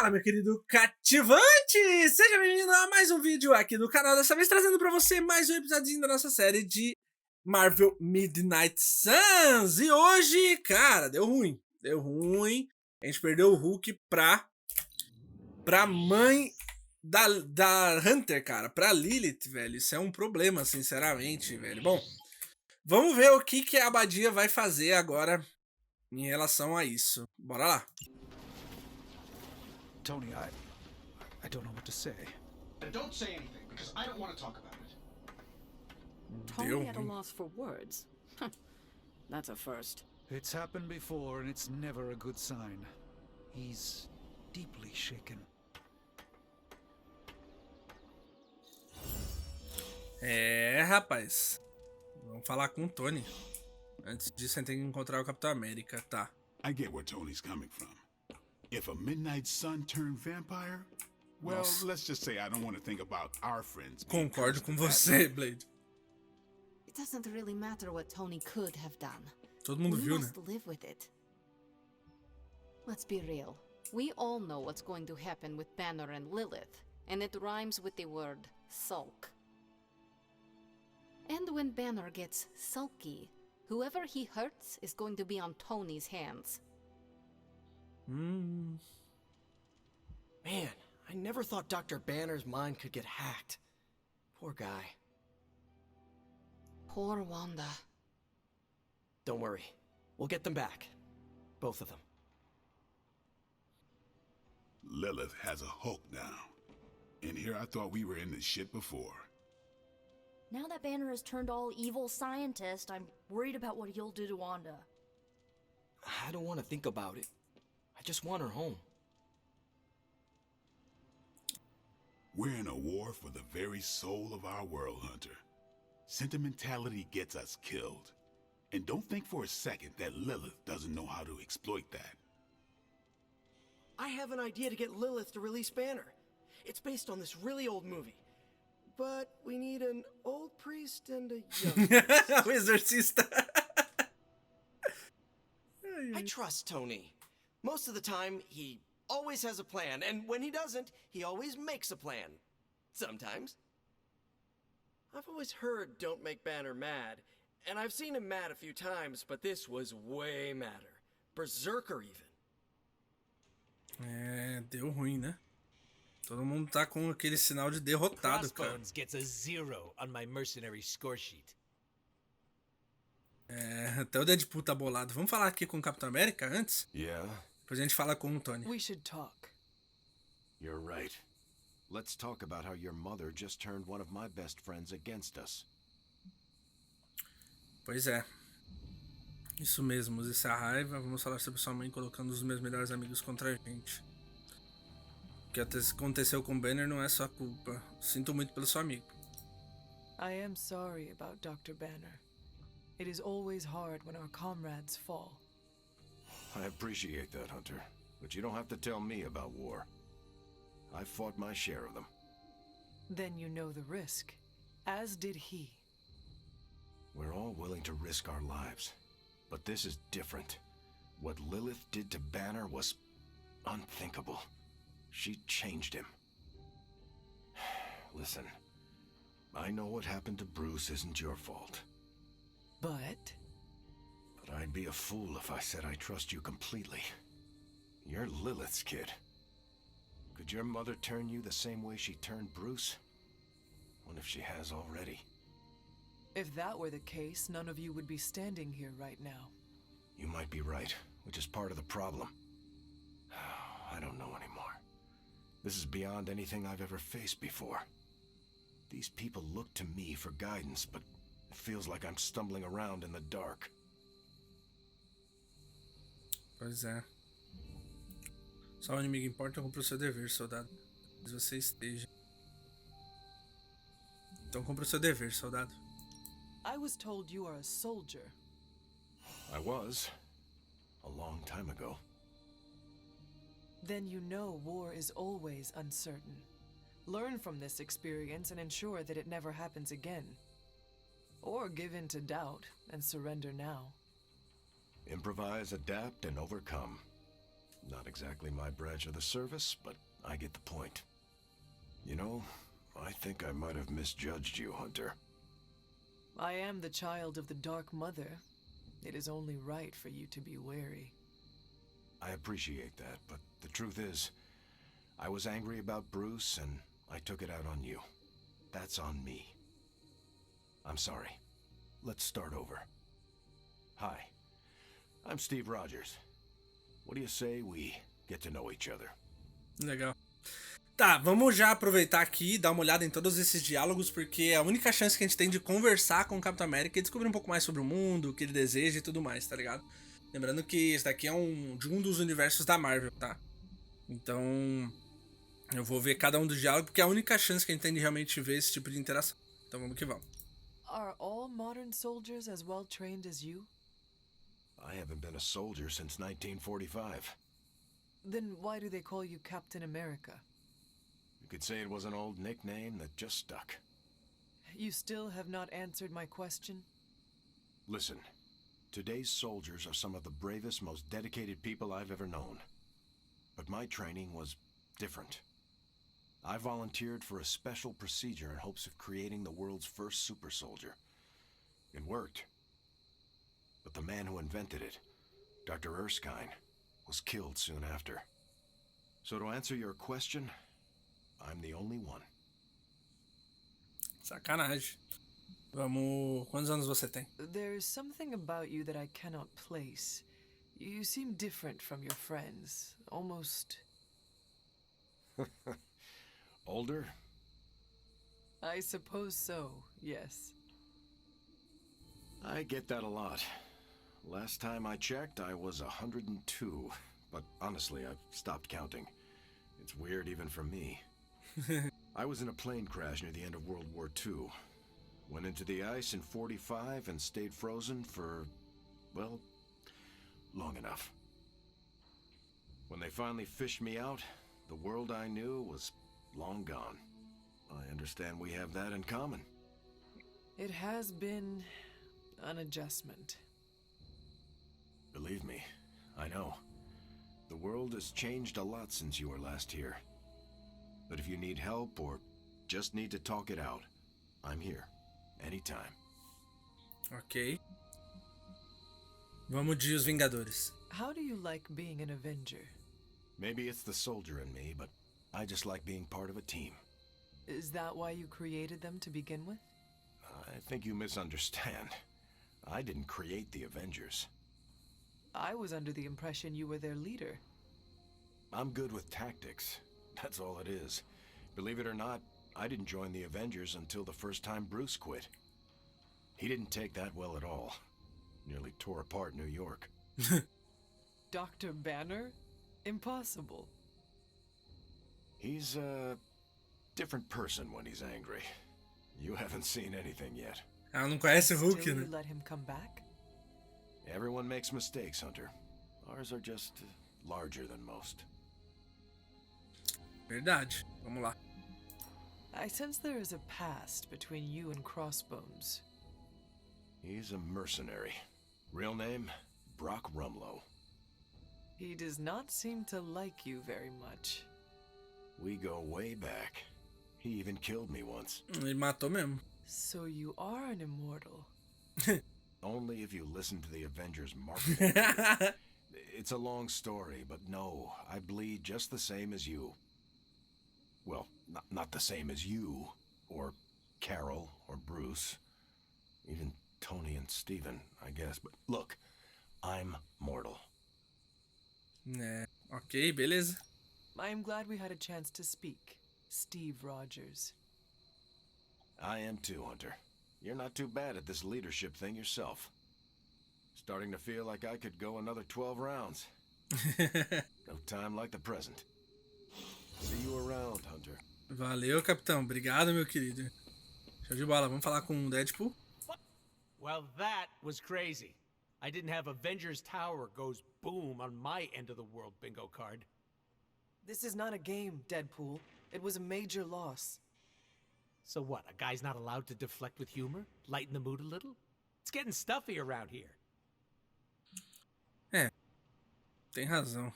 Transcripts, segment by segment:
Fala, meu querido Cativante! Seja bem-vindo a mais um vídeo aqui do canal, dessa vez trazendo pra você mais um episódio da nossa série de Marvel Midnight Suns. E hoje, cara, deu ruim. Deu ruim. A gente perdeu o Hulk pra mãe da Hunter, cara. Pra Lilith, velho. Isso é um problema, sinceramente, velho. Bom, vamos ver o que a Abadia vai fazer agora em relação a isso. Bora lá. Tony, I don't know what to say. Then don't say anything, because I don't want to talk about it. Tony at a loss for words. That's a first. It's happened before and it's never a good sign. He's deeply shaken. É, rapaz. Vamos falar com o Tony. Antes disso, a gente tem que encontrar o Capitão América, tá? I get where Tony's coming from. If a midnight sun turned vampire, well, let's just say I don't want to think about our friends. Concordo com você, Blade. It doesn't really matter what Tony could have done. Todo mundo viu, né? We must live with it. Let's be real. We all know what's going to happen with Banner and Lilith, and it rhymes with the word sulk. And when Banner gets sulky, whoever he hurts is going to be on Tony's hands. Man, I never thought Dr. Banner's mind could get hacked. Poor guy. Poor Wanda. Don't worry. We'll get them back. Both of them. Lilith has a Hulk now. And here I thought we were in this shit before. Now that Banner has turned all evil scientist, I'm worried about what he'll do to Wanda. I don't want to think about it. I just want her home. We're in a war for the very soul of our world, Hunter. Sentimentality gets us killed. And don't think for a second that Lilith doesn't know how to exploit that. I have an idea to get Lilith to release Banner. It's based on this really old movie. But we need an old priest and a young O exorcista. I trust Tony. Most of the time, he always has a plan, and when he doesn't, he always makes a plan. Sometimes. I've always heard don't make Banner mad, and I've seen him mad a few times, but this was way madder. Berserker even. É, deu ruim, né? Todo mundo tá com aquele sinal de derrotado, cara. Crossbones gets a 0 on my mercenary score sheet. É, até o Deadpool tá bolado. Vamos falar aqui com o Capitão América antes? Yeah, Depois a gente fala com o Tony. We should talk. you're right. Let's talk about how your mother just turned one of my best friends against us. Pois é. Isso mesmo, use essa raiva. Vamos falar sobre sua mãe colocando os meus melhores amigos contra a gente. O que aconteceu com o Banner não é sua culpa. Sinto muito pelo seu amigo. I am sorry about Dr. Banner. It is always hard when our comrades fall. I appreciate that, Hunter, but you don't have to tell me about war. I fought my share of them. Then you know the risk, as did he. We're all willing to risk our lives, but this is different. What Lilith did to Banner was unthinkable. She changed him. Listen, I know what happened to Bruce isn't your fault. But I'd be a fool if I said I trust you completely. You're Lilith's kid. Could your mother turn you the same way she turned Bruce? What if she has already? if that were the case, none of you would be standing here right now. You might be right, which is part of the problem. I don't know anymore. This is beyond anything I've ever faced before. These people look to me for guidance, but it feels like I'm stumbling around in the dark. Pois é. Só o inimigo importa, cumpra o seu dever, soldado. Mas você esteja. Então cumpra o seu dever, soldado. I was told you are a soldier. I was. A long time ago. Then you know war is always uncertain. Learn from this experience and ensure that it never happens again. Or give in to doubt and surrender now. Improvise, adapt, and overcome. Not exactly my branch of the service, but I get the point. You know, I think I might have misjudged you, Hunter. I am the child of the Dark Mother. It is only right for you to be wary. I appreciate that, but the truth is, I was angry about Bruce, and I took it out on you. That's on me. I'm sorry. Let's start over. Hi, I'm Steve Rogers. What do you say we get to know each other? Legal. Tá, vamos já aproveitar aqui e dar uma olhada em todos esses diálogos, porque é a única chance que a gente tem de conversar com o Capitão América e descobrir um pouco mais sobre o mundo, o que ele deseja e tudo mais, tá ligado? Lembrando que esse daqui é de um dos universos da Marvel, tá? Então, eu vou ver cada um dos diálogos, porque é a única chance que a gente tem de realmente ver esse tipo de interação. Então vamos que vamos. Are all modern soldiers as well trained as you? I haven't been a soldier since 1945. Then why do they call you Captain America? You could say it was an old nickname that just stuck. You still have not answered my question? Listen, today's soldiers are some of the bravest, most dedicated people I've ever known. But my training was different. I volunteered for a special procedure in hopes of creating the world's first super soldier. It worked. But the man who invented it, Dr. Erskine, was killed soon after. So to answer your question, I'm the only one. Sacanagem. Vamos... Quantos anos você tem? There's something about you that I cannot place. You seem different from your friends. Almost... Older? I suppose so, yes. I get that a lot. Last time I checked, I was 102. But honestly, I've stopped counting. It's weird even for me. I was in a plane crash near the end of World War II. Went into the ice in '45 and stayed frozen for, well, long enough. When they finally fished me out, the world I knew was long gone. I understand we have that in common. It has been an adjustment. Believe me, I know. The world has changed a lot since you were last here. But if you need help or just need to talk it out, I'm here. Anytime. Ok. Vamos de Os Vingadores. How do you like being an Avenger? Maybe it's the soldier in me, but I just like being part of a team. Is that why you created them to begin with? I think you misunderstand. I didn't create the Avengers. I was under the impression you were their leader. I'm good with tactics. That's all it is. Believe it or not, I didn't join the Avengers until the first time Bruce quit. He didn't take that well at all. Nearly tore apart New York. Dr. Banner? Impossible. He's a different person when he's angry. You haven't seen anything yet. Ela não conhece o Hulk, Still né? you let him come back? Everyone makes mistakes, Hunter. Ours are just larger than most. Verdade. Vamos lá. I sense there is a past between you and Crossbones. He's a mercenary. Real name, Brock Rumlow. He does not seem to like you very much. We go way back. He even killed me once. Ele matou mesmo. So you are an immortal. Only if you listen to the Avengers marketing. It's a long story, but no, I bleed just the same as you. Well, not the same as you, or Carol, or Bruce, even Tony and Steven, I guess. But look, I'm mortal. É, ok, beleza. I am glad we had a chance to speak, Steve Rogers. I am too, Hunter. You're not too bad at this leadership thing yourself. Starting to feel like I could go another 12 rounds. No time like the present. See you around, Hunter. Valeu, capitão. Obrigado, meu querido. Show de bola. Vamos falar com o Deadpool? Well, that was crazy. I didn't have Avengers Tower goes boom on my end of the world bingo card. This is not a game, Deadpool. It was a major loss. So what, a guy's not allowed to deflect with humor? Lighten the mood a little? It's getting stuffy around here. É, tem razão.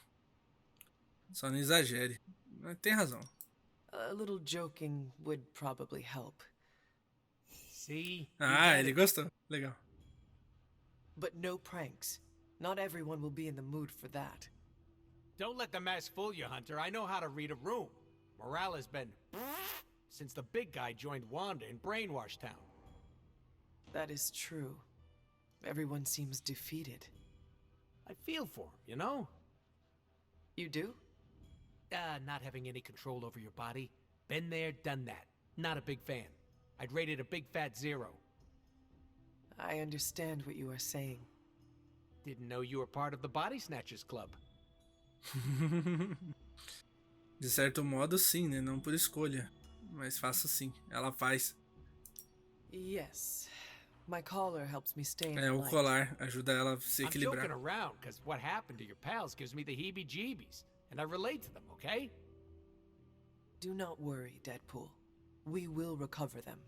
Só não exagere. Mas tem razão. A little joking would probably help. See? Ah, ele gostou. Legal. But no pranks. Not everyone will be in the mood for that. Don't let the mask fool you, Hunter. I know how to read a room. Morale has been since the big guy joined Wanda in Brainwash Town. That is true. Everyone seems defeated. I feel for him, you know? You do? Not having any control over your body. Been there, done that. Not a big fan. I'd rate it a big fat 0. I understand what you are saying. Didn't know you were part of the Body Snatchers Club. De certo modo, sim, né? Não por escolha. Mas faço sim. Ela faz. Yes. My collar helps me stay in É, o light. colar ajuda ela a se I'm equilibrar. joking around, because what happened to your pals gives me the heebie-jeebies. And I relate to them, okay? Do not worry, Deadpool. We will recover them.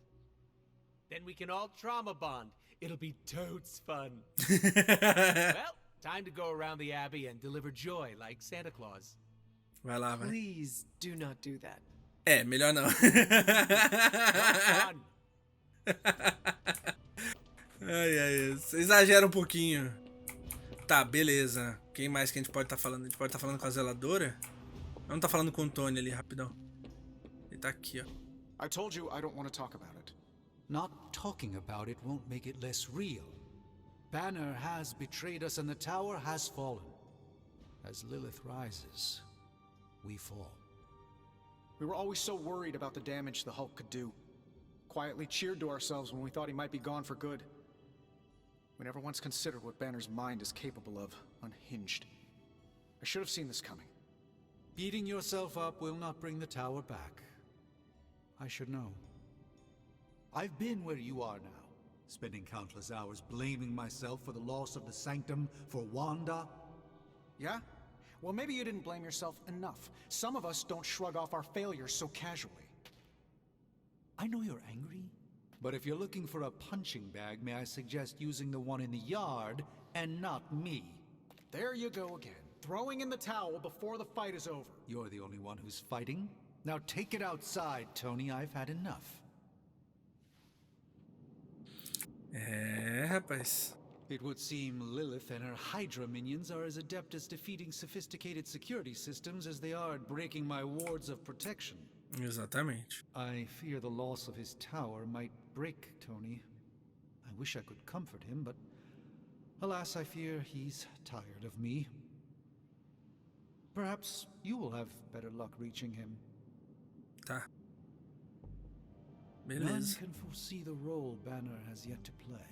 Then we can all trauma bond. It'll be totes fun. Well, time to go around the Abbey and deliver joy like Santa Claus. Vai lá, vai. Please do not do that. É, melhor não. Ai, ai, você exagera um pouquinho. Tá, beleza. Quem mais que a gente pode estar falando? A gente pode estar falando com a zeladora? Não tá falando com o Tony ali, rapidão. Ele tá aqui, ó. I told you I don't want to talk about it. Not talking about it won't make it less real. Banner has betrayed us and the tower has fallen. As Lilith rises, we fall. We were always so worried about the damage the Hulk could do. Quietly cheered to ourselves when we thought he might be gone for good. We never once considered what Banner's mind is capable of, unhinged. I should have seen this coming. Beating yourself up will not bring the tower back. I should know. I've been where you are now, spending countless hours blaming myself for the loss of the Sanctum, for Wanda. Yeah? Well, maybe you didn't blame yourself enough. Some of us don't shrug off our failures so casually. I know you're angry, but if you're looking for a punching bag, may I suggest using the one in the yard and not me? There you go again, throwing in the towel before the fight is over. You're the only one who's fighting. Now take it outside, Tony. I've had enough. É, rapaz. It would seem Lilith and her Hydra minions are as adept at defeating sophisticated security systems as they are at breaking my wards of protection. Exatamente. I fear the loss of his tower might break Tony. I wish I could comfort him, but alas, I fear he's tired of me. Perhaps you will have better luck reaching him. Tá. None Beleza. can foresee the role Banner has yet to play.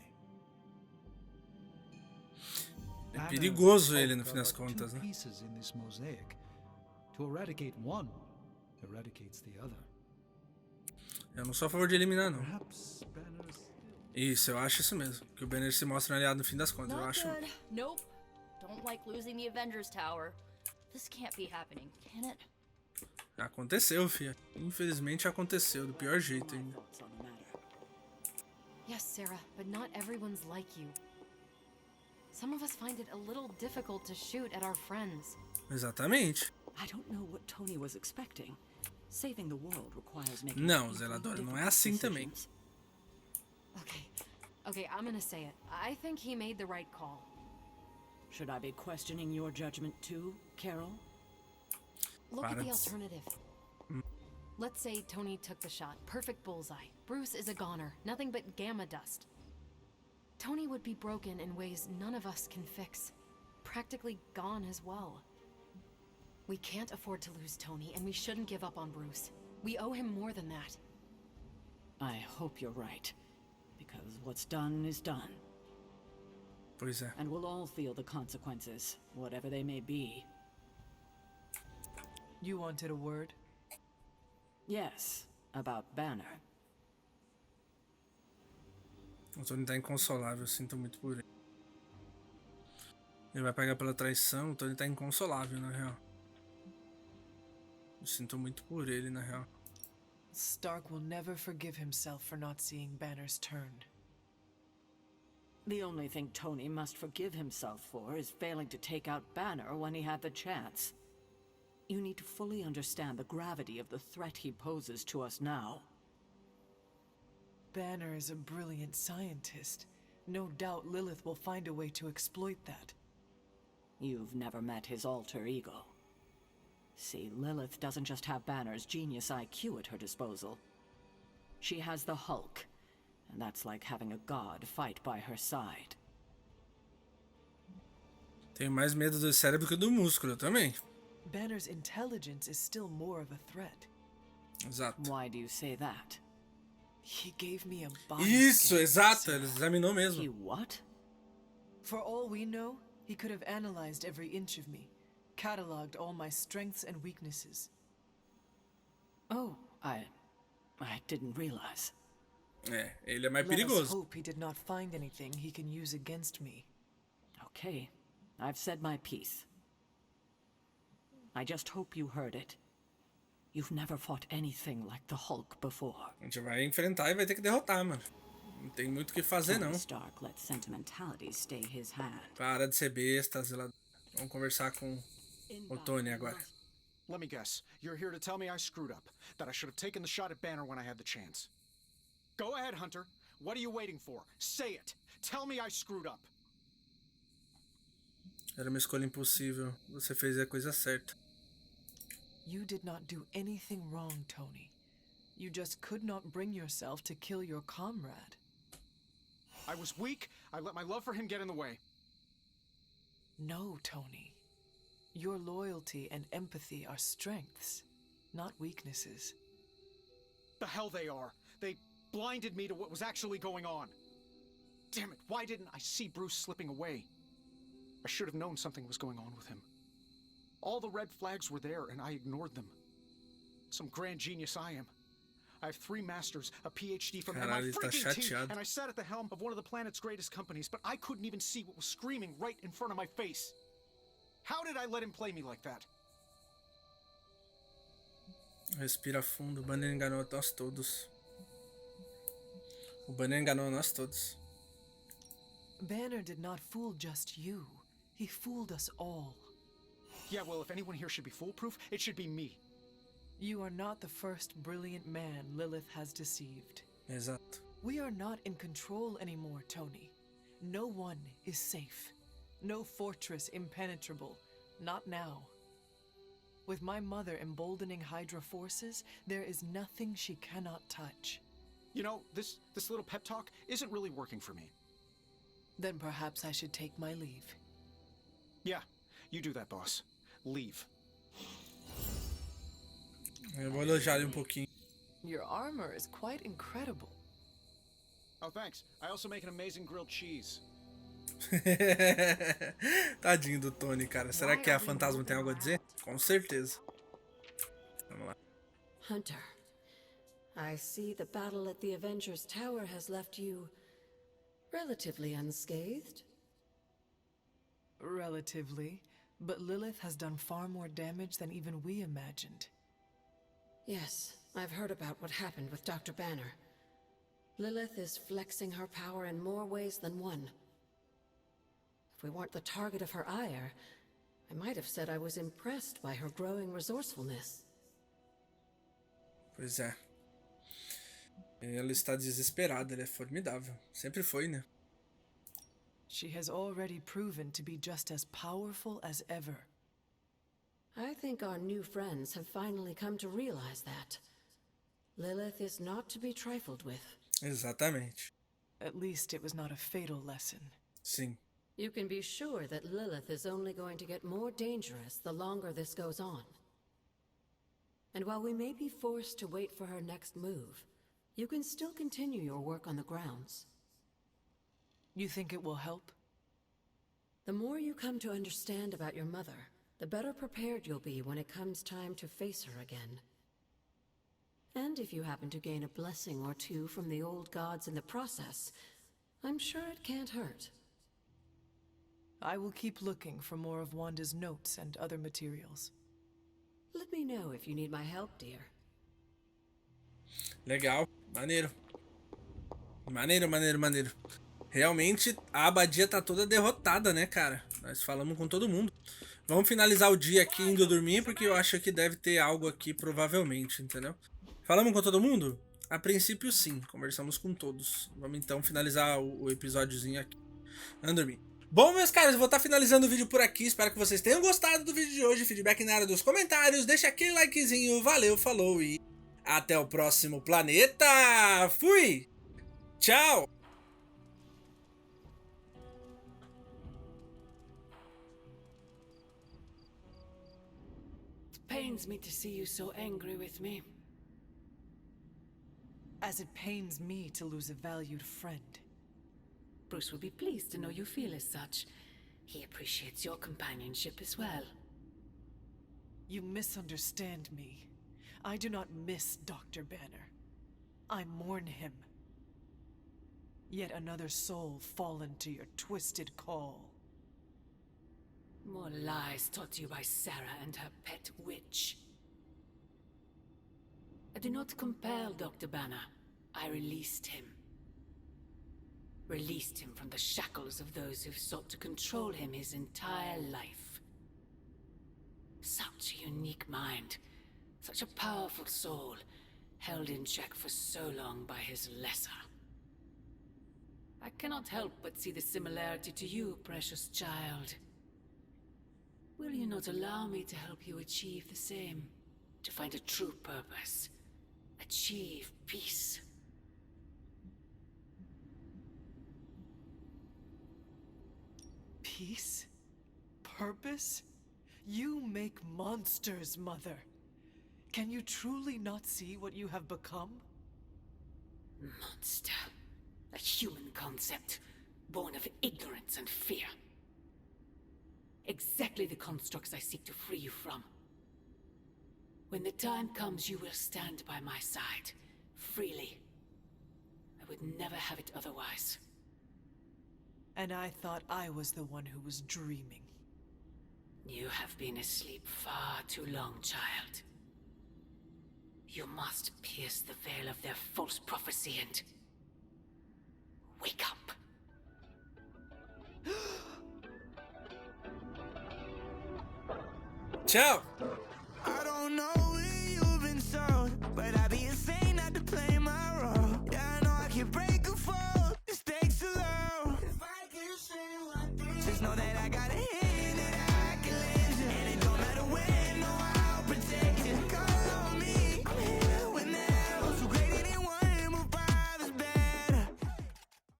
É perigoso ele no fim das Banner contas, are two né? pieces in this mosaic. To eradicate one eradicates the other. Eu não sou a favor de eliminar, não. Perhaps Banner's Isso, eu acho isso mesmo. Que o Banner se mostra um aliado no fim das contas. Eu Not acho. good. Nope. Don't like losing the Avengers Tower. This can't be happening, can it? Aconteceu, filha. Infelizmente aconteceu, do pior jeito ainda. Yes, Sarah, but not everyone's like you. Some of us find it a little difficult to shoot at our friends. Exatamente. I don't know what Tony was expecting. Saving the world requires making Não, zeladora, não é assim também. Okay, I'm gonna say it. I think he made the right call. Should I be questioning your judgment too, Carol? Look at the alternative. Let's say Tony took the shot. Perfect bullseye. Bruce is a goner. Nothing but gamma dust. Tony would be broken in ways none of us can fix. Practically gone as well. We can't afford to lose Tony, and we shouldn't give up on Bruce. We owe him more than that. I hope you're right. Because what's done is done. Pois é. And we'll all feel the consequences, whatever they may be. You wanted a word? Yes, about Banner. O Tony tá inconsolável, eu sinto muito por ele. Ele vai pagar pela traição, o Tony tá inconsolável, na real. Eu sinto muito por ele, na real. Stark will never forgive himself for not seeing Banner's turn. The only thing Tony must forgive himself for is failing to take out Banner when he had the chance. you need to fully understand the gravity of the threat he poses to us now. Banner is a brilliant scientist. No doubt Lilith will find a way to exploit that. You've never met his alter ego. See, Lilith doesn't just have Banner's genius IQ at her disposal. She has the Hulk, and that's like having a god fight by her side. Tenho mais medo do cérebro que do músculo também. Banner's intelligence is still more of a threat. Exato. Why do you say that? He gave me a body Isso, scan, exato. Sarah. Ele examinou mesmo. He what? For all we know, he could have analyzed every inch of me, cataloged all my strengths and weaknesses. Oh, I didn't realize. É, ele é mais Let us perigoso. hope he did not find anything he can use against me. Okay, I've said my piece. I just hope you heard it. You've never fought anything like the Hulk before. A gente vai enfrentar e vai ter que derrotar, mano. Não tem muito o que fazer, não. Tony Stark let sentimentality stay his hand. Para de ser besta, zelador. Vamos conversar com o Tony agora. Let me guess. You're here to tell me I screwed up. That I should have taken the shot at Banner when I had the chance. Go ahead, Hunter. What are you waiting for? Say it. Tell me I screwed up. Era uma escolha impossível. Você fez a coisa certa. You did not do anything wrong, Tony. You just could not bring yourself to kill your comrade. I was weak. I let my love for him get in the way. No, Tony. Your loyalty and empathy are strengths, not weaknesses. The hell they are. They blinded me to what was actually going on. Damn it, why didn't I see Bruce slipping away? I should have known something was going on with him. All the red flags were there, and I ignored them. Some grand genius I am. I have 3 masters, a PhD from Caralho, MI ele tá freaking T, chateado. and I sat at the helm of one of the planet's greatest companies, but I couldn't even see what was screaming right in front of my face. How did I let him play me like that? Respira fundo. O Banner enganou nós todos. O Banner enganou nós todos. Banner did not fool just you. He fooled us all. Yeah, well, if anyone here should be foolproof, it should be me. You are not the first brilliant man Lilith has deceived. Exato. We are not in control anymore, Tony. No one is safe. No fortress impenetrable. Not now. With my mother emboldening Hydra forces, there is nothing she cannot touch. You know, this little pep talk isn't really working for me. Then perhaps I should take my leave. Yeah, you do that, boss. Leave. Eu vou elogiar ele um pouquinho. Your armor is quite incredible. Oh, thanks. I also make an amazing grilled cheese. Tadinho do Tony, cara. Será que a fantasma tem algo a dizer? Com certeza. Vamos lá. Hunter, I see the battle at the Avengers Tower has left you relatively unscathed. Relatively, but Lilith has done far more damage than even we imagined. Yes, I've heard about what happened with Dr. Banner. Lilith is flexing her power in more ways than one. If we weren't the target of her ire, I might have said I was impressed by her growing resourcefulness. Pois é. Ela está desesperada, ela é formidável. Sempre foi, né? She has already proven to be just as powerful as ever. I think our new friends have finally come to realize that. Lilith is not to be trifled with. Exatamente. At least it was not a fatal lesson. Sim. You can be sure that Lilith is only going to get more dangerous the longer this goes on. And while we may be forced to wait for her next move, you can still continue your work on the grounds. You think it will help? The more you come to understand about your mother, the better prepared you'll be when it comes time to face her again. And if you happen to gain a blessing or two from the old gods in the process, I'm sure it can't hurt. I will keep looking for more of Wanda's notes and other materials. Let me know if you need my help, dear. Legal. Maneiro. Maneiro. Realmente, a abadia tá toda derrotada, né, cara? Nós falamos com todo mundo. Vamos finalizar o dia aqui indo dormir, porque eu acho que deve ter algo aqui, provavelmente, entendeu? Falamos com todo mundo? A princípio, sim. Conversamos com todos. Vamos então finalizar o episódiozinho aqui. Vamos dormir. Bom, meus caros, eu vou estar finalizando o vídeo por aqui. Espero que vocês tenham gostado do vídeo de hoje. Feedback na área dos comentários. Deixa aquele likezinho. Valeu, falou e até o próximo planeta. Fui! Tchau! It pains me to see you so angry with me. As it pains me to lose a valued friend. Bruce will be pleased to know you feel as such. He appreciates your companionship as well. You misunderstand me. I do not miss Dr. Banner. I mourn him. Yet another soul fallen to your twisted call. More lies taught you by Sarah and her pet witch. I do not compel Dr. Banner. I released him. Released him from the shackles of those who've sought to control him his entire life. Such a unique mind. Such a powerful soul, held in check for so long by his lesser. I cannot help but see the similarity to you, precious child. Will you not allow me to help you achieve the same? To find a true purpose. Achieve peace. Peace? Purpose? You make monsters, Mother. Can you truly not see what you have become? Monster. A human concept, born of ignorance and fear. Exactly the constructs I seek to free you from. When the time comes, you will stand by my side, freely. I would never have it otherwise. And I thought I was the one who was dreaming. You have been asleep far too long, child. You must pierce the veil of their false prophecy and wake up. Tchau! I don't know